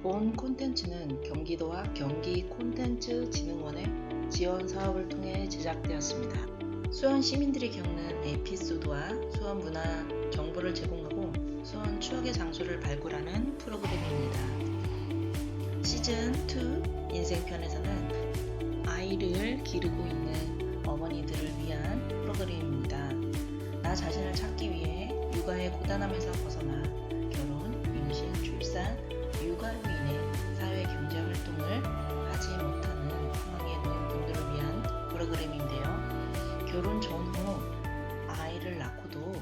본 콘텐츠는 경기도와 경기콘텐츠진흥원의 지원 사업을 통해 제작되었습니다. 수원 시민들이 겪는 에피소드와 수원 문화 정보를 제공하고 수원 추억의 장소를 발굴하는 프로그램입니다. 시즌2 인생편에서는 아이를 기르고 있는 어머니들을 위한 프로그램입니다. 나 자신을 찾기 위해 육아의 고단함에서 벗어나 결혼, 임신, 출산, 육아로 인해 사회 경제 활동을 하지 못하는 상황에 놓인 분들을 위한 프로그램인데요. 결혼 전후 아이를 낳고도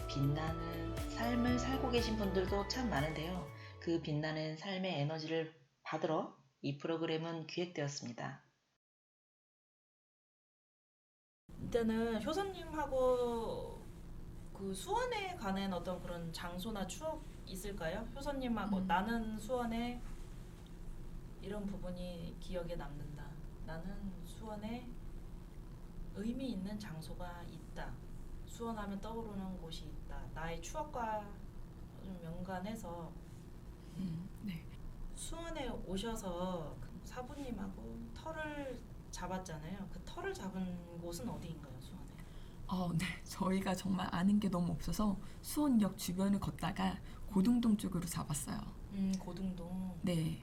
빛나는 삶을 살고 계신 분들도 참 많은데요. 그 빛나는 삶의 에너지를 받으러 이 프로그램은 기획되었습니다. 이때는 효선님하고 그 수원에 관한 어떤 그런 장소나 추억 있을까요? 효선님하고 나는 수원에 이런 부분이 기억에 남는다. 나는 수원에 의미 있는 장소가 있다. 수원하면 떠오르는 곳이 있다. 나의 추억과 좀 연관해서 네. 수원에 오셔서 사부님하고 터를 잡았잖아요. 그 터를 잡은 곳은 어디인가요, 수원에? 네. 저희가 정말 아는 게 너무 없어서 수원역 주변을 걷다가 고등동 쪽으로 잡았어요. 고등동. 네.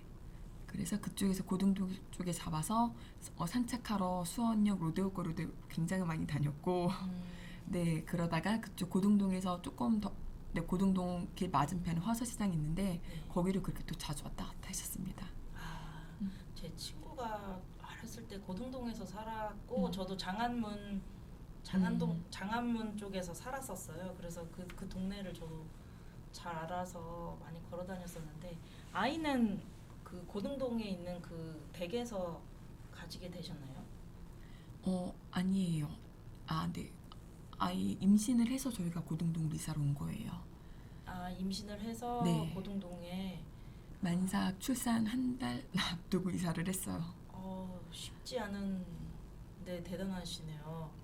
그래서 그쪽에서 고등동 쪽에 잡아서 산책하러 수원역 로데오 거리도 굉장히 많이 다녔고 네, 그러다가 그쪽 고등동에서 조금 더 고등동 길 맞은편에 화서시장이 있는데 거기를 그렇게 또 자주 왔다 갔다 했었습니다. 제 친구가 어렸을 때 고등동에서 살았고 저도 장안문 쪽에서 살았었어요. 그래서 그 동네를 저도 잘 알아서 많이 걸어 다녔었는데 아이는 그 고등동에 있는 그 댁에서 가지게 되셨나요? 아니에요. 네. 아이 임신을 해서 저희가 고등동 이사를 온 거예요. 임신을 해서 네. 고등동에 만삭 출산 한 달 앞두고 이사를 했어요. 쉽지 않은 대단하시네요.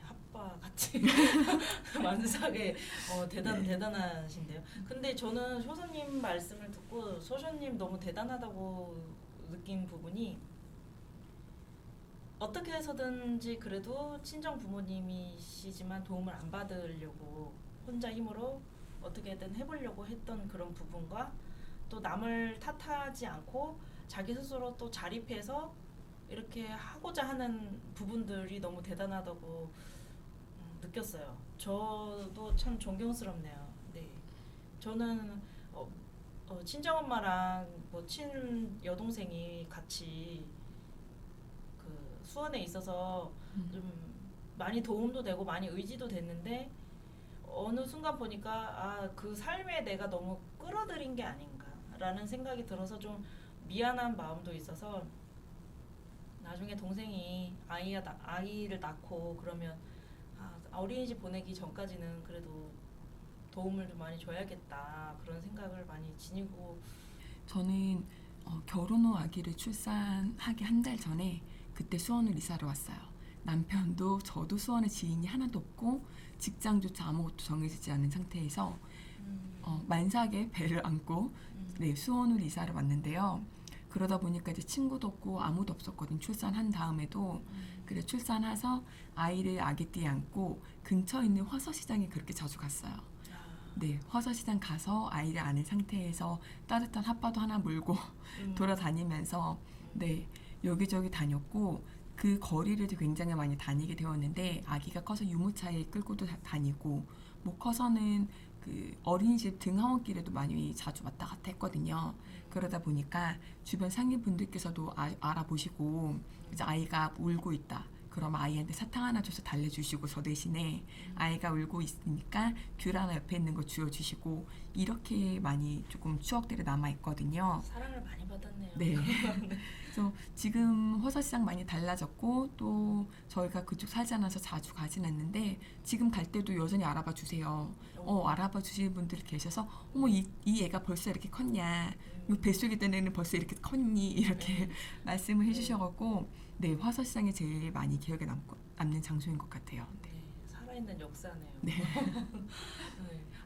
핫바 같이 만삭에 대단하신데요. 근데 저는 효선님 말씀을 듣고 소쇼님 너무 대단하다고 느낀 부분이 어떻게 해서든지 그래도 친정 부모님이시지만 도움을 안 받으려고 혼자 힘으로 어떻게든 해보려고 했던 그런 부분과 또 남을 탓하지 않고 자기 스스로 또 자립해서 이렇게 하고자 하는 부분들이 너무 대단하다고 느꼈어요. 저도 참 존경스럽네요. 네, 저는 친정엄마랑 친 여동생이 같이 그 수원에 있어서 좀 많이 도움도 되고 많이 의지도 됐는데 어느 순간 보니까 그 삶에 내가 너무 끌어들인 게 아닌가라는 생각이 들어서 좀 미안한 마음도 있어서 나중에 동생이 아이를 낳고 그러면 어린이집 보내기 전까지는 그래도 도움을 좀 많이 줘야겠다 그런 생각을 많이 지니고 저는 결혼 후 아기를 출산하기 한 달 전에 그때 수원을 이사를 왔어요. 남편도 저도 수원에 지인이 하나도 없고 직장조차 아무것도 정해지지 않은 상태에서 만삭에 배를 안고 네, 수원으로 이사를 왔는데요. 그러다 보니까 이제 친구도 없고 아무도 없었거든. 출산한 다음에도 그래 출산해서 아이를 아기띠에 안고 근처에 있는 화서시장에 그렇게 자주 갔어요. 네, 화서시장 가서 아이를 안은 상태에서 따뜻한 핫바도 하나 물고 돌아다니면서 네, 여기저기 다녔고 그 거리를 굉장히 많이 다니게 되었는데 아기가 커서 유모차에 끌고도 다니고 커서는 그 어린이집 등하원길에도 많이 자주 왔다 갔다 했거든요. 그러다 보니까 주변 상인분들께서도 알아보시고 이제 아이가 울고 있다. 그럼 아이한테 사탕 하나 줘서 달래주시고 저 대신에 아이가 울고 있으니까 귤 하나 옆에 있는 거 주워주시고 이렇게 많이 조금 추억들이 남아있거든요. 사랑을 많이 받았네요. 네. 그래서 지금 화서시장 많이 달라졌고 또 저희가 그쪽 살지 않아서 자주 가진 않는데 지금 갈 때도 여전히 알아봐 주세요. 알아봐 주시는 분들이 계셔서 어머 이 애가 벌써 이렇게 컸냐, 이 뱃속에 있던 애는 벌써 이렇게 컸니 이렇게 말씀을 해주셔갖고 네, 화서시장이 제일 많이 기억에 남는 장소인 것 같아요. 네. 살아있는 역사네요. 네. 네.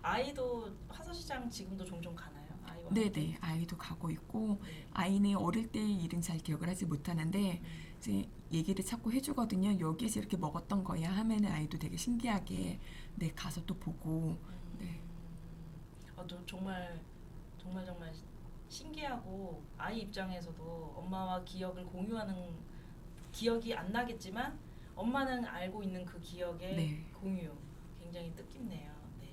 아이도 화서시장 지금도 종종 가나요? 아이와 네네, 아이도 가고 있고, 네. 아이는 어릴 때의 일은 잘 기억을 하지 못하는데, 이제 얘기를 자꾸 해주거든요. 여기에서 이렇게 먹었던 거야 하면은 아이도 되게 신기하게, 네, 가서 또 보고, 네, 정말 정말 정말 신기하고 아이 입장에서도 엄마와 기억을 공유하는 기억이 안 나겠지만 엄마는 알고 있는 그 기억의 네. 공유 굉장히 뜻깊네요. 네.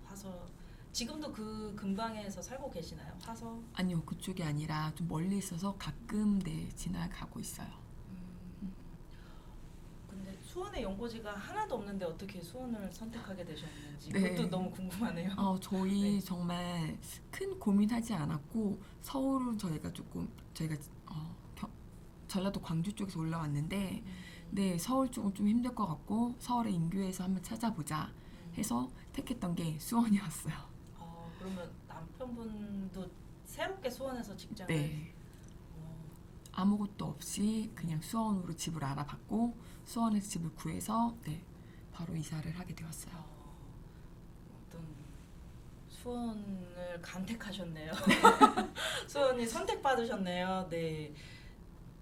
화서 지금도 그 근방에서 살고 계시나요? 화서? 아니요, 그쪽이 아니라 좀 멀리 있어서 가끔, 네, 지나가고 있어요. 근데 수원에 연고지가 하나도 없는데 어떻게 수원을 선택하게 되셨는지 네. 그것도 너무 궁금하네요. 저희 네. 정말 큰 고민하지 않았고, 서울은 저희가 전라도 광주 쪽에서 올라왔는데, 네, 서울 쪽은 좀 힘들 것 같고, 서울의 인교에서 한번 찾아보자 해서 택했던 게 수원이었어요. 그러면 남편분도 새롭게 수원에서 직장을 네. 어, 아무것도 없이 그냥 수원으로 집을 알아봤고, 수원에서 집을 구해서, 네, 바로 이사를 하게 되었어요. 어떤 수원을 간택하셨네요. 수원이 선택받으셨네요. 네.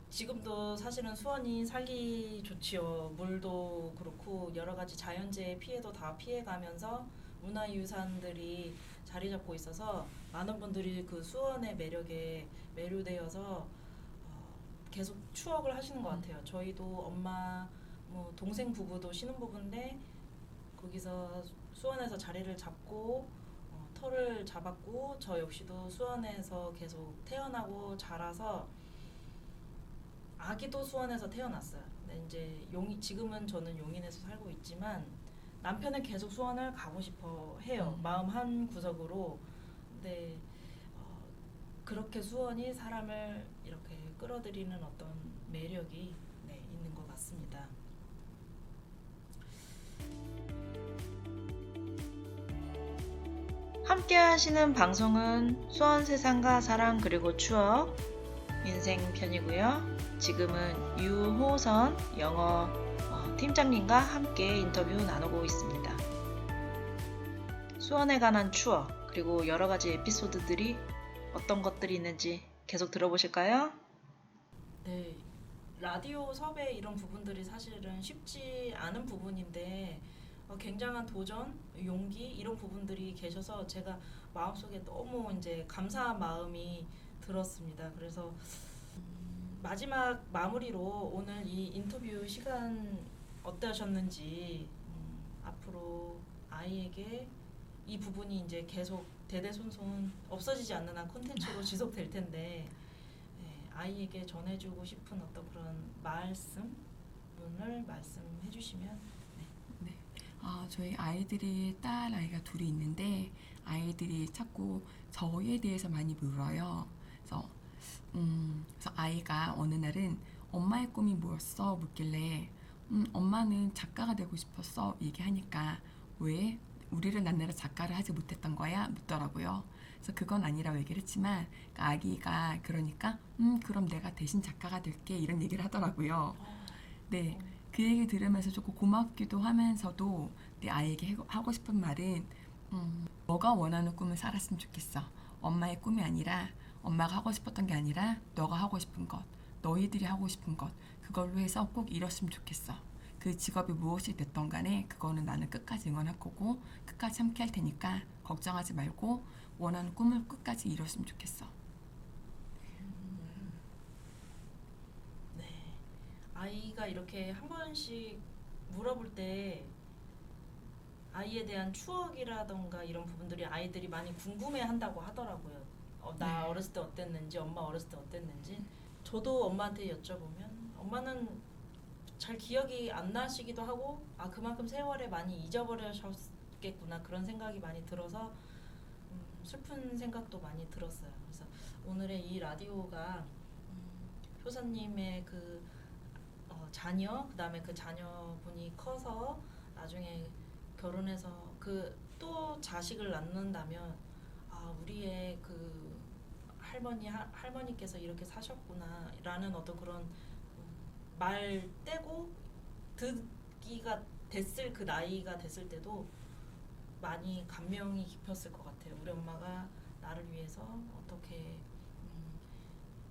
지금도 사실은 수원이 살기 좋지요. 물도 그렇고 여러 가지 자연재해 피해도 다 피해가면서 문화유산들이 자리 잡고 있어서 많은 분들이 그 수원의 매력에 매료되어서 계속 추억을 하시는 것 같아요. 저희도 엄마, 뭐 동생 부부도 신혼부부인데 거기서 수원에서 자리를 잡고 터를 잡았고 저 역시도 수원에서 계속 태어나고 자라서 아기도 수원에서 태어났어요. 근데 이제 지금은 저는 용인에서 살고 있지만 남편은 계속 수원을 가고 싶어 해요. 마음 한 구석으로. 근데 그렇게 수원이 사람을 이렇게 끌어들이는 어떤 매력이 있는 것 같습니다. 함께 하시는 방송은 수원 세상과 사랑 그리고 추억 인생 편이고요. 지금은 유호선 영어 팀장님과 함께 인터뷰 나누고 있습니다. 수원에 관한 추억 그리고 여러 가지 에피소드들이 어떤 것들이 있는지 계속 들어보실까요? 네, 라디오 섭외 이런 부분들이 사실은 쉽지 않은 부분인데 굉장한 도전, 용기 이런 부분들이 계셔서 제가 마음속에 너무 이제 감사한 마음이 들었습니다. 그래서 마지막 마무리로 오늘 이 인터뷰 시간 어떠셨는지 앞으로 아이에게 이 부분이 이제 계속 대대손손 없어지지 않는 한 콘텐츠로 지속될 텐데 아이에게 전해주고 싶은 어떤 그런 말씀을 말씀해 주시면 저희 아이들이 딸 아이가 둘이 있는데 아이들이 자꾸 저에 대해서 많이 물어요. 그래서 아이가 어느 날은 엄마의 꿈이 뭐였어? 묻길래 엄마는 작가가 되고 싶었어 얘기하니까 왜? 우리를 낳느라 작가를 하지 못했던 거야? 묻더라고요. 그래서 그건 아니라고 얘기를 했지만 아기가 그러니까 그럼 내가 대신 작가가 될게 이런 얘기를 하더라고요. 네, 그 얘기 들으면서 조금 고맙기도 하면서도 내 아이에게 하고 싶은 말은 너가 원하는 꿈을 살았으면 좋겠어. 엄마의 꿈이 아니라 엄마가 하고 싶었던 게 아니라 너가 하고 싶은 것, 너희들이 하고 싶은 것 그걸로 해서 꼭 이뤘으면 좋겠어. 그 직업이 무엇이 됐던 간에 그거는 나는 끝까지 응원할 거고 끝까지 함께 할 테니까 걱정하지 말고 원하는 꿈을 끝까지 이뤘으면 좋겠어. 네, 아이가 이렇게 한 번씩 물어볼 때 아이에 대한 추억이라던가 이런 부분들이 아이들이 많이 궁금해한다고 하더라고요. 나 네. 어렸을 때 어땠는지, 엄마 어렸을 때 어땠는지. 저도 엄마한테 여쭤보면 엄마는 잘 기억이 안 나시기도 하고 그만큼 세월에 많이 잊어버리셨겠구나 그런 생각이 많이 들어서 슬픈 생각도 많이 들었어요. 그래서 오늘의 이 라디오가 효사님의 그 자녀 그다음에 그 자녀분이 커서 나중에 결혼해서 그 또 자식을 낳는다면 우리의 그 할머니께서 이렇게 사셨구나라는 어떤 그런 말 떼고 듣기가 됐을 그 나이가 됐을 때도 많이 감명이 깊었을 것 같아요. 우리 엄마가 나를 위해서 어떻게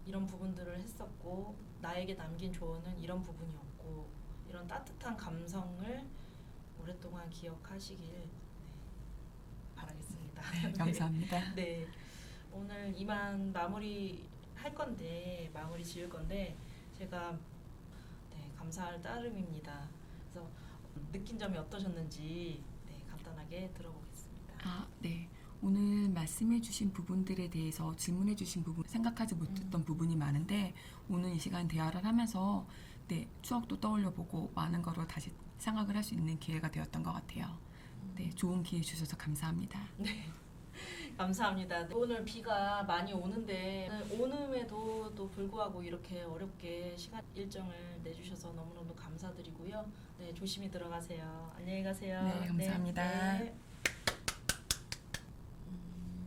이런 부분들을 했었고 나에게 남긴 조언은 이런 부분이었고 이런 따뜻한 감성을 오랫동안 기억하시길 바라겠습니다. 네, 감사합니다. 네, 오늘 이만 마무리 지을 건데 제가 감사할 따름입니다. 그래서 느낀 점이 어떠셨는지 간단하게 들어보겠습니다. 네. 오늘 말씀해주신 부분들에 대해서 질문해주신 부분, 생각하지 못했던 부분이 많은데 오늘 이 시간 대화를 하면서 추억도 떠올려보고 많은 거로 다시 생각을 할 수 있는 기회가 되었던 것 같아요. 좋은 기회 주셔서 감사합니다. 네, 감사합니다. 오늘 비가 많이 오는데 오는에도 또 불구하고 이렇게 어렵게 시간 일정을 내주셔서 너무너무 감사드리고요. 네, 조심히 들어가세요. 안녕히 가세요. 네, 감사합니다.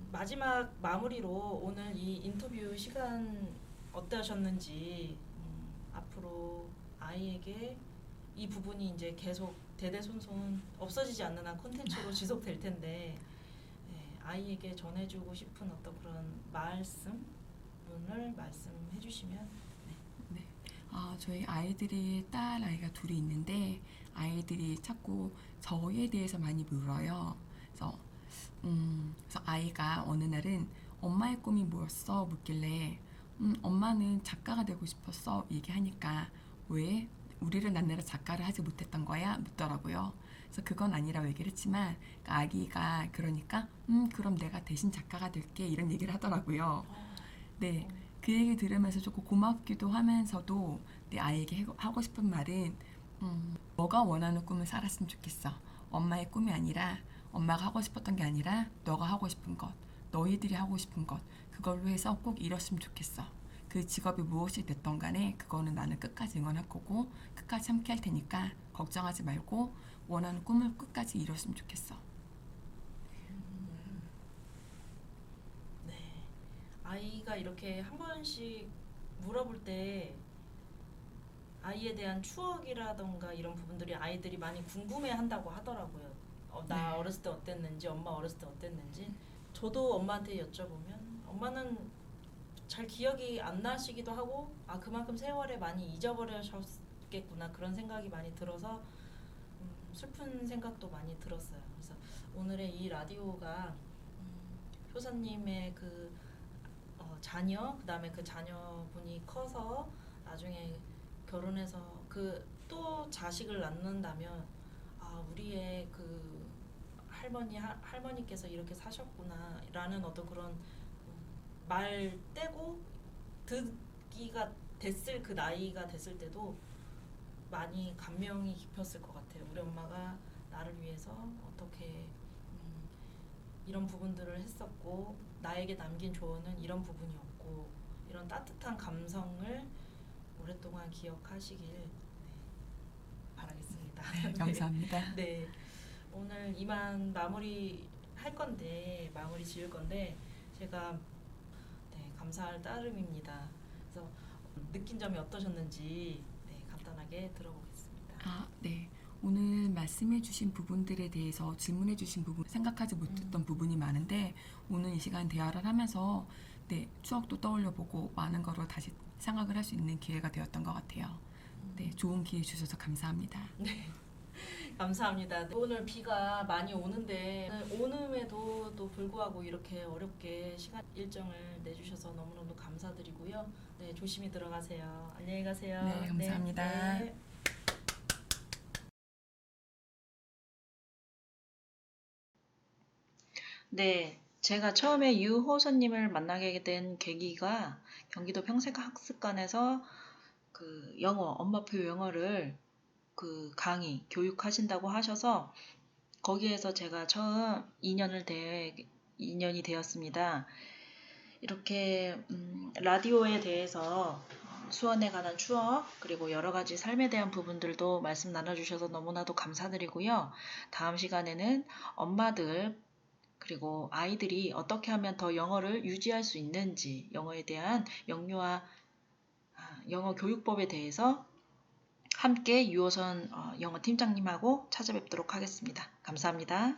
마지막 마무리로 오늘 이 인터뷰 시간 어떠셨는지 앞으로 아이에게 이 부분이 이제 계속 대대손손 없어지지 않는 한 콘텐츠로 지속될 텐데 아이에게 전해주고 싶은 어떤 그런 말씀을 말씀해 주시면. 저희 아이들이 딸 아이가 둘이 있는데 아이들이 자꾸 저에 대해서 많이 물어요. 그래서 아이가 어느 날은 엄마의 꿈이 뭐였어? 묻길래 엄마는 작가가 되고 싶었어 얘기하니까 왜 우리를 낳느라 작가를 하지 못했던 거야? 묻더라고요. 그래서 그건 아니라고 얘기를 했지만 아기가 그러니까 그럼 내가 대신 작가가 될게 이런 얘기를 하더라고요. 네, 그 얘기 들으면서 조금 고맙기도 하면서도 내 아이에게 하고 싶은 말은 너가 원하는 꿈을 살았으면 좋겠어. 엄마의 꿈이 아니라 엄마가 하고 싶었던 게 아니라 너가 하고 싶은 것, 너희들이 하고 싶은 것 그걸로 해서 꼭 이뤘으면 좋겠어. 그 직업이 무엇이 됐던 간에 그거는 나는 끝까지 응원할 거고 끝까지 함께 할 테니까 걱정하지 말고 원하는 꿈을 끝까지 이뤘으면 좋겠어. 네, 아이가 이렇게 한 번씩 물어볼 때 아이에 대한 추억이라던가 이런 부분들이 아이들이 많이 궁금해한다고 하더라고요. 나 네. 어렸을 때 어땠는지, 엄마 어렸을 때 어땠는지. 저도 엄마한테 여쭤보면 엄마는 잘 기억이 안 나시기도 하고 그만큼 세월에 많이 잊어버리셨겠구나 그런 생각이 많이 들어서 슬픈 생각도 많이 들었어요. 그래서 오늘의 이 라디오가 효사님의 그 자녀, 그다음에 그 자녀분이 커서 나중에 결혼해서 그 또 자식을 낳는다면 우리의 그 할머니께서 이렇게 사셨구나라는 어떤 그런 말 떼고 듣기가 됐을 그 나이가 됐을 때도 많이 감명이 깊었을 것 같아요. 우리 엄마가 나를 위해서 어떻게 이런 부분들을 했었고 나에게 남긴 조언은 이런 부분이었고 이런 따뜻한 감성을 오랫동안 기억하시길 바라겠습니다. 감사합니다. 네, 오늘 이만 마무리 지을 건데 제가 감사할 따름입니다. 그래서 느낀 점이 어떠셨는지 간단하게 들어보겠습니다. 네. 오늘 말씀해주신 부분들에 대해서 질문해주신 부분, 생각하지 못했던 부분이 많은데 오늘 이 시간 대화를 하면서 추억도 떠올려보고 많은 거로 다시 생각을 할 수 있는 기회가 되었던 것 같아요. 좋은 기회 주셔서 감사합니다. 네, 감사합니다. 오늘 비가 많이 오는데 오는에도 또 불구하고 이렇게 어렵게 시간 일정을 내주셔서 너무너무 감사드리고요. 네, 조심히 들어가세요. 안녕히 가세요. 네, 감사합니다. 네. 네, 제가 처음에 유호선님을 만나게 된 계기가 경기도 평생학습관에서 그 엄마표 영어를 그 강의, 교육하신다고 하셔서 거기에서 제가 처음 인연이 되었습니다. 이렇게 라디오에 대해서 수원에 관한 추억 그리고 여러 가지 삶에 대한 부분들도 말씀 나눠주셔서 너무나도 감사드리고요. 다음 시간에는 엄마들 그리고 아이들이 어떻게 하면 더 영어를 유지할 수 있는지 영어에 대한 영유아 영어 교육법에 대해서 함께 유호선 영어 팀장님하고 찾아뵙도록 하겠습니다. 감사합니다.